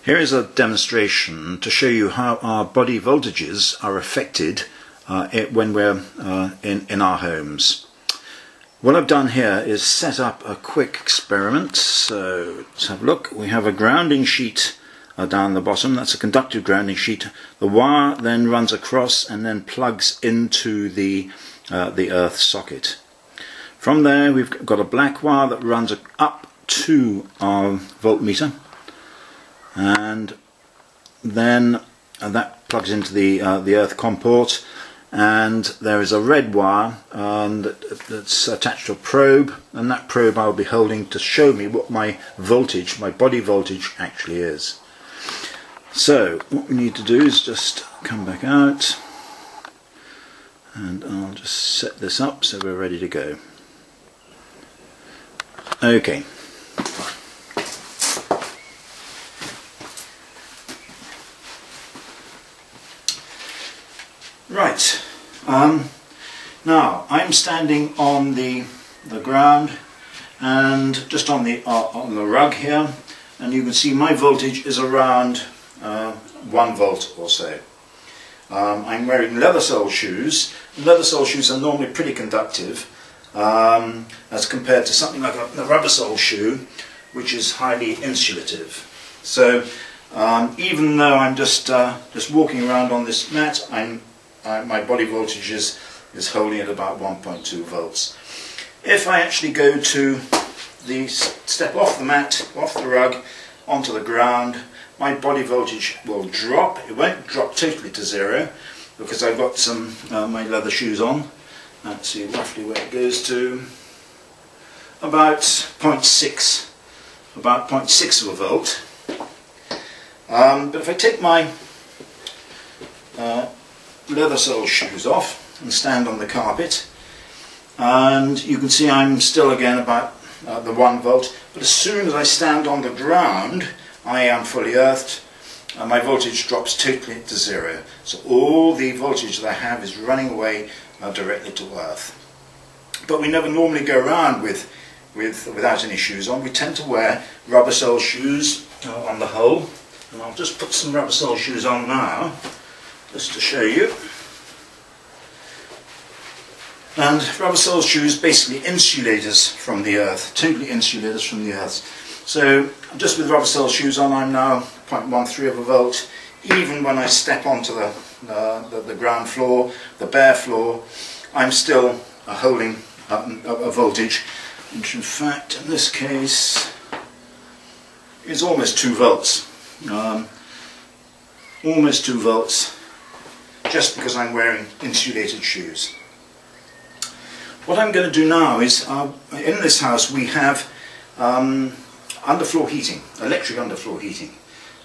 Here is a demonstration to show you how our body voltages are affected when we're in our homes. What I've done here is set up a quick experiment. So let's have a look. We have a grounding sheet down the bottom. That's a conductive grounding sheet. The wire then runs across and then plugs into the earth socket. From there we've got a black wire that runs up to our voltmeter, and then that plugs into the earth COM port, and there is a red wire that's attached to a probe, and that probe I'll be holding to show me what my voltage, my body voltage, actually is. So what we need to do is just come back out, and I'll just set this up so we're ready to go. Okay. Right, now I'm standing on the ground and just on the rug here, and you can see my voltage is around 1 volt or so. I'm wearing leather sole shoes. Leather sole shoes are normally pretty conductive as compared to something like a rubber sole shoe, which is highly insulative. So even though I'm just walking around on this mat, my body voltage is holding at about 1.2 volts. If I actually go to step off the mat, off the rug, onto the ground, my body voltage will drop. It won't drop totally to zero because I've got some my leather shoes on. Let's see roughly where it goes to. About 0.6, about 0.6 of a volt. But if I take my leather sole shoes off and stand on the carpet, and you can see I'm still again about the 1 volt, but as soon as I stand on the ground I am fully earthed and my voltage drops totally to zero. So all the voltage that I have is running away directly to earth. But we never normally go around without any shoes on. We tend to wear rubber sole shoes on the whole, and I'll just put some rubber sole shoes on now just to show you. And rubber sole shoes basically insulate us from the earth, totally insulate us from the earth. So just with rubber sole shoes on, I'm now 0.13 of a volt. Even when I step onto the ground floor, the bare floor, I'm still holding a voltage, which in fact in this case is almost 2 volts. Almost 2 volts, just because I'm wearing insulated shoes. What I'm going to do now is, in this house we have underfloor heating, electric underfloor heating.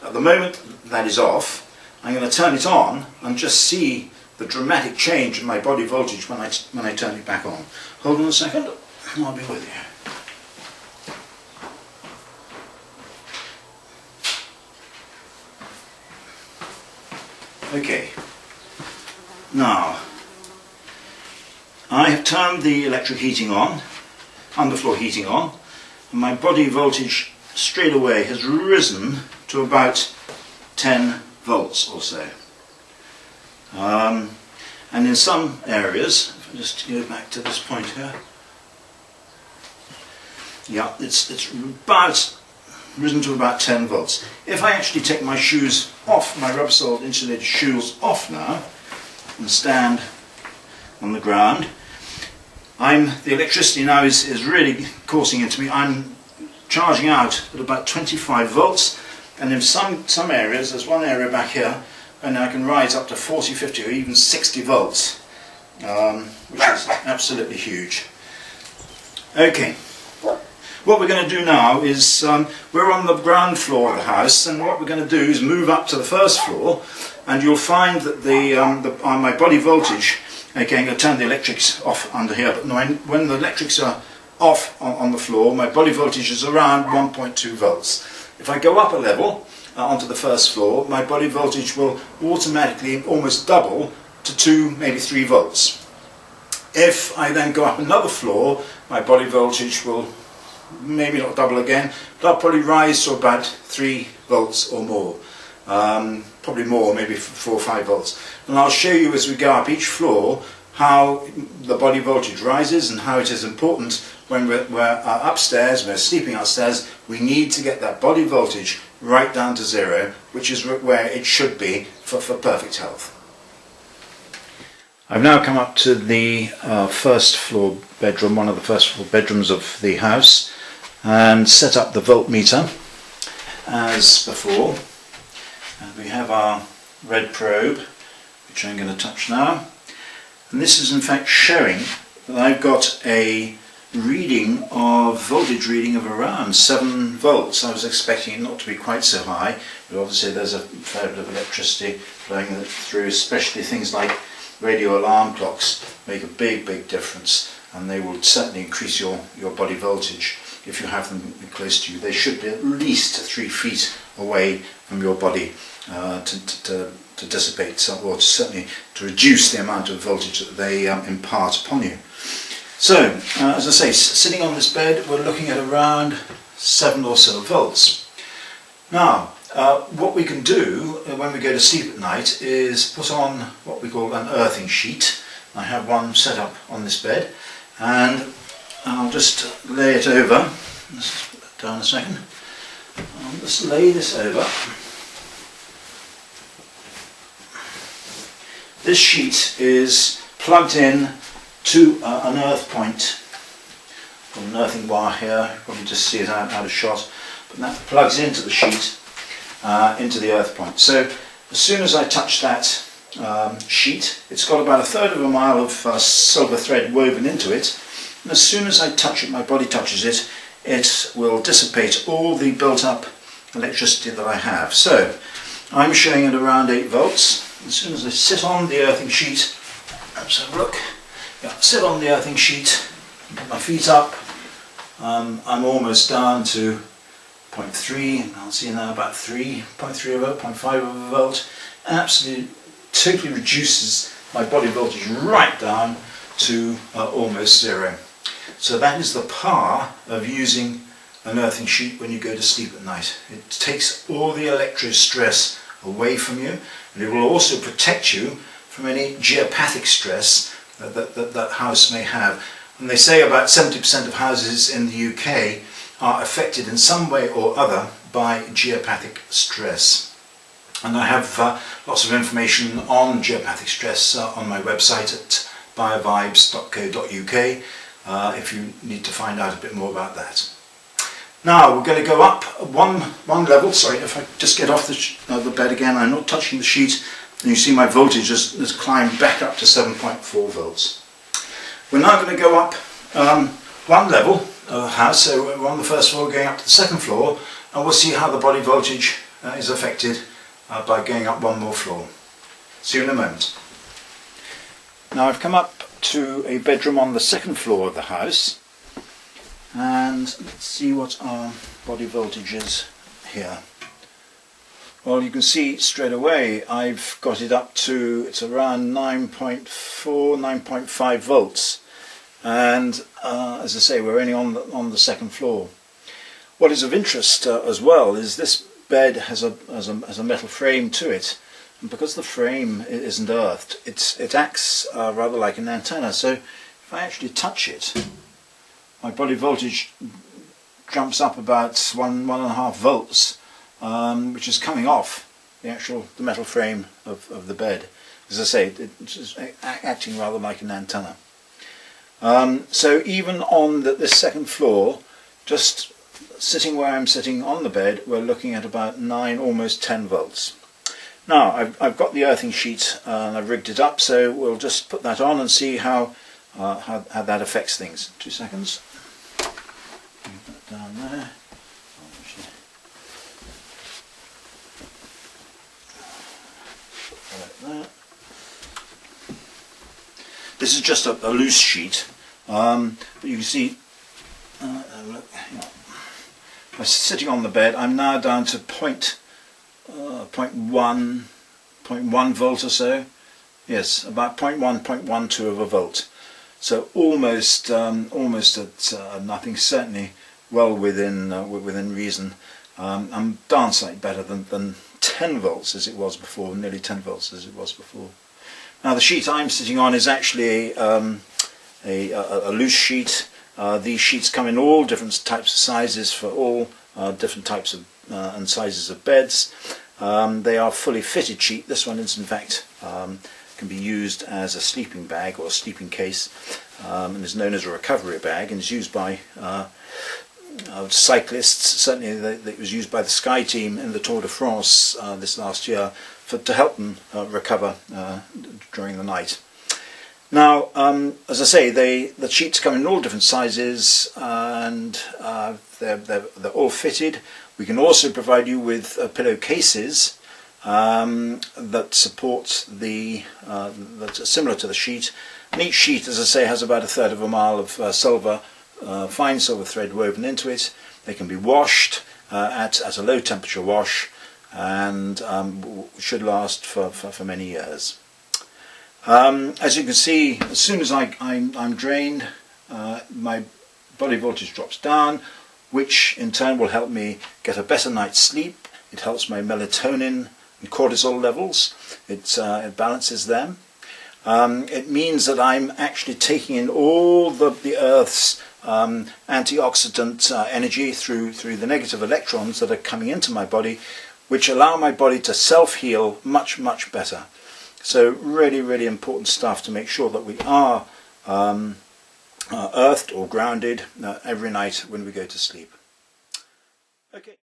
At the moment that is off. I'm going to turn it on and just see the dramatic change in my body voltage when I turn it back on. Hold on a second, and I'll be with you. Okay, now I have turned the electric heating on, underfloor heating on, and my body voltage straight away has risen to about 10 volts or so. And in some areas, if I just go back to this point here, yeah, it's about risen to about 10 volts. If I actually take my shoes off, my rubber soled insulated shoes off now, and stand on the ground, the electricity now is really coursing into me. I'm charging out at about 25 volts, and in some areas, there's one area back here, and I can rise up to 40, 50 or even 60 volts, which is absolutely huge. Okay, what we're going to do now is, we're on the ground floor of the house, and what we're going to do is move up to the first floor, and you'll find that my body voltage, okay, I'm going to turn the electrics off under here, but when the electrics are off on the floor, my body voltage is around 1.2 volts. If I go up a level onto the first floor, my body voltage will automatically almost double to 2, maybe 3 volts. If I then go up another floor, my body voltage will maybe not double again, but I'll probably rise to about 3 volts or more. Probably more, maybe 4 or 5 volts. And I'll show you as we go up each floor how the body voltage rises and how it is important when we're upstairs, we're sleeping upstairs, we need to get that body voltage right down to 0, which is where it should be for perfect health. I've now come up to the first floor bedroom, one of the first floor bedrooms of the house, and set up the voltmeter as before. And we have our red probe, which I'm going to touch now. And this is in fact showing that I've got a voltage reading of around 7 volts. I was expecting it not to be quite so high, but obviously there's a fair bit of electricity flowing through, especially things like radio alarm clocks make a big difference, and they will certainly increase your body voltage if you have them close to you. They should be at least 3 feet away from your body to dissipate, or certainly to reduce the amount of voltage that they impart upon you. So, as I say, sitting on this bed, we're looking at around 7 or so volts. Now, what we can do when we go to sleep at night is put on what we call an earthing sheet. I have one set up on this bed, and I'll just lay it over. Let's just put that down a second. I'll just lay this over. This sheet is plugged in to an earth point, an earthing wire here. You probably just see it out of shot, but that plugs into the sheet, into the earth point. So as soon as I touch that sheet, it's got about 1/3 of a mile of silver thread woven into it, and as soon as I touch it, my body touches it, it will dissipate all the built up electricity that I have. So I'm showing it around 8 volts. As soon as I sit on the earthing sheet, let's have a look. Yeah, sit on the earthing sheet, put my feet up, I'm almost down to 0.3, and I'll see now about 0.3 of a volt, 0.5 of a volt. Absolutely, totally reduces my body voltage right down to almost 0. So that is the power of using an earthing sheet when you go to sleep at night. It takes all the electro-stress away from you, and it will also protect you from any geopathic stress that house may have. And they say about 70% of houses in the UK are affected in some way or other by geopathic stress. And I have lots of information on geopathic stress on my website at biovibes.co.uk if you need to find out a bit more about that. Now we're going to go up one level. Sorry, if I just get off the bed again, I'm not touching the sheet, and you see my voltage has climbed back up to 7.4 volts. We're now going to go up one level of the house, so we're on the first floor going up to the second floor, and we'll see how the body voltage is affected by going up one more floor. See you in a moment. Now I've come up to a bedroom on the second floor of the house, and let's see what our body voltage is here. Well, you can see straight away I've got it up to, it's around 9.4, 9.5 volts, and as I say, we're only on the second floor. What is of interest as well is this bed has a metal frame to it, and because the frame isn't earthed, it acts rather like an antenna. So if I actually touch it, my body voltage jumps up about 1.5 volts, which is coming off the metal frame of the bed. As I say, it's acting rather like an antenna. So even on this second floor, just sitting where I'm sitting on the bed, we're looking at about 9, almost 10 volts. Now I've got the earthing sheet and I've rigged it up, so we'll just put that on and see how that affects things. 2 seconds. Put that down there. Like that. This is just a loose sheet, but you can see, by sitting on the bed, I'm now down to 0.1 volt or so. Yes, about 0.1, 0.12 of a volt. So almost at nothing, certainly well within reason. I'm darn sight better than 10 volts as it was before, nearly 10 volts as it was before. Now the sheet I'm sitting on is actually a loose sheet. These sheets come in all different types of sizes for all different types of and sizes of beds. They are fully fitted sheet. This one is in fact can be used as a sleeping bag or a sleeping case, and is known as a recovery bag, and is used by cyclists. Certainly it was used by the Sky team in the Tour de France this last year to help them recover during the night. Now, as I say, the sheets come in all different sizes, and they're all fitted. We can also provide you with pillowcases that support that's similar to the sheet. And each sheet, as I say, has about 1/3 of a mile of fine silver thread woven into it. They can be washed at a low temperature wash, and should last for many years. As you can see, as soon as I'm drained, my body voltage drops down, which in turn will help me get a better night's sleep. It helps my melatonin and cortisol levels. It balances them. It means that I'm actually taking in all the Earth's antioxidant energy through the negative electrons that are coming into my body, which allow my body to self-heal much, much better. So really, really important stuff to make sure that we are earthed or grounded every night when we go to sleep. Okay.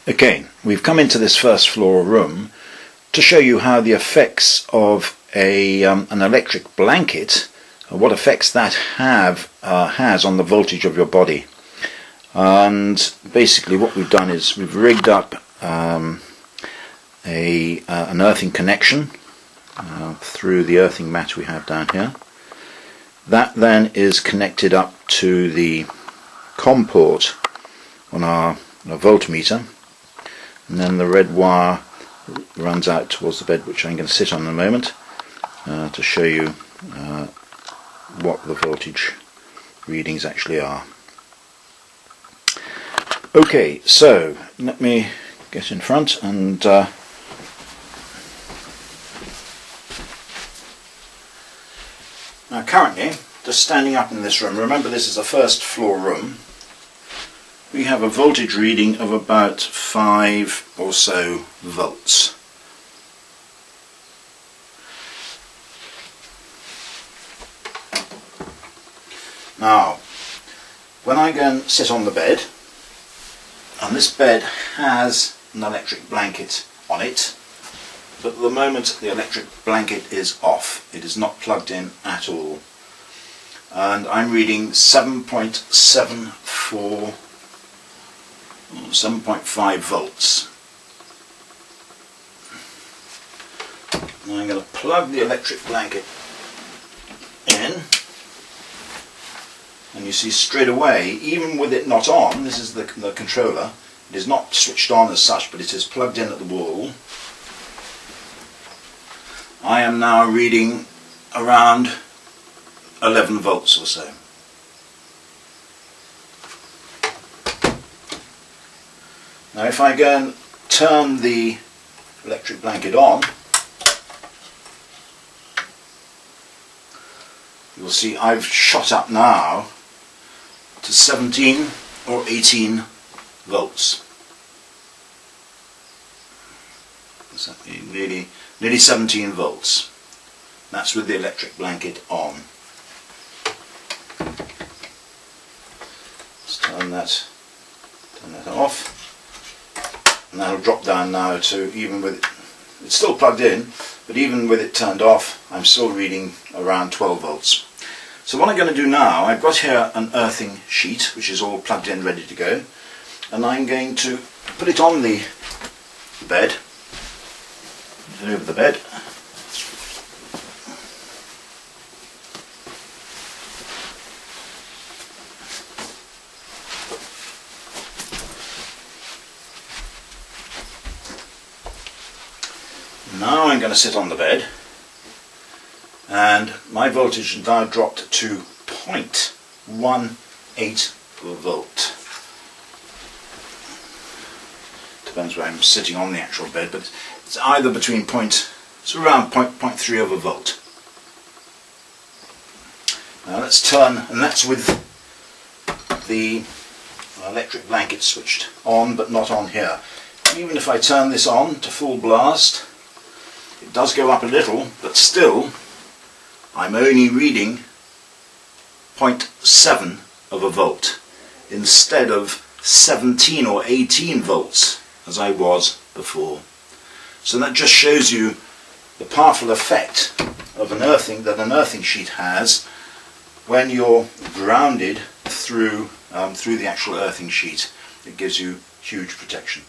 Okay, we've come into this first floor room to show you how the effects of an electric blanket, what effects that has on the voltage of your body. And basically what we've done is we've rigged up an earthing connection through the earthing mat we have down here. That then is connected up to the COM port on our voltmeter, and then the red wire runs out towards the bed, which I'm going to sit on in a moment to show you what the voltage readings actually are. Okay, so let me get in front and now currently, just standing up in this room, remember this is a first floor room, we have a voltage reading of about 5 or so volts. Now, when I go and sit on the bed, and this bed has an electric blanket on it, but at the moment the electric blanket is off. It is not plugged in at all. And I'm reading 7.5 volts. Now I'm going to plug the electric blanket in, and you see straight away, even with it not on, this is the controller, it is not switched on as such, but it is plugged in at the wall. I am now reading around 11 volts or so. Now if I go and turn the electric blanket on, you'll see I've shot up now to 17 or 18 volts. So nearly 17 volts. That's with the electric blanket on. Let's turn that off. And that'll drop down now to, even with it's still plugged in, but even with it turned off, I'm still reading around 12 volts. So what I'm going to do now, I've got here an earthing sheet which is all plugged in, ready to go, and I'm going to put it on the bed, put it over the bed. Now I'm going to sit on the bed, and my voltage has now dropped to 0.18 volt. Depends where I'm sitting on the actual bed, but it's either between it's around 0.3 of a volt. Now let's turn, and that's with the electric blanket switched on, but not on here. Even if I turn this on to full blast, it does go up a little, but still I'm only reading 0.7 of a volt instead of 17 or 18 volts as I was before. So that just shows you the powerful effect of an earthing that an earthing sheet has when you're grounded through the actual earthing sheet. It gives you huge protection.